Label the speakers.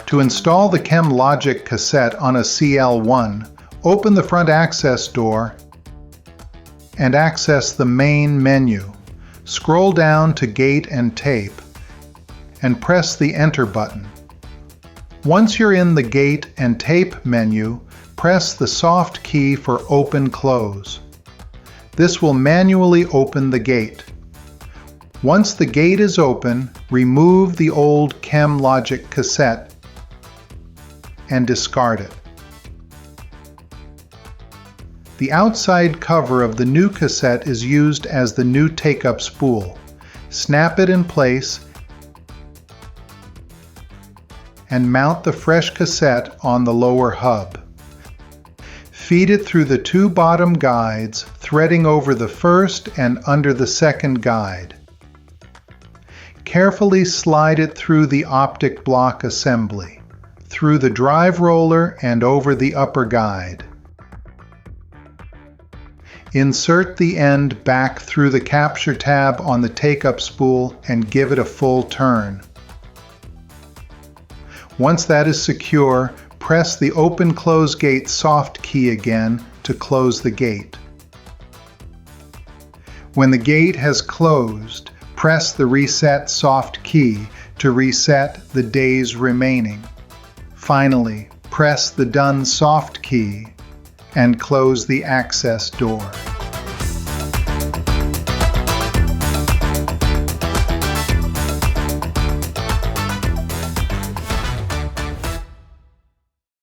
Speaker 1: To install the ChemLogic cassette on a CL1, open the front access door and access the main menu. Scroll down to Gate and Tape and press the Enter button. Once you're in the Gate and Tape menu, press the soft key for Open Close. This will manually open the gate. Once the gate is open, remove the old ChemLogic cassette and discard it. The outside cover of the new cassette is used as the new take-up spool. Snap it in place and mount the fresh cassette on the lower hub. Feed it through the two bottom guides, threading over the first and under the second guide. Carefully slide it through the optic block assembly, through the drive roller and over the upper guide. Insert the end back through the capture tab on the take-up spool and give it a full turn. Once that is secure, press the Open-Close Gate soft key again to close the gate. When the gate has closed, press the Reset soft key to reset the days remaining. Finally, press the Done soft key and close the access door.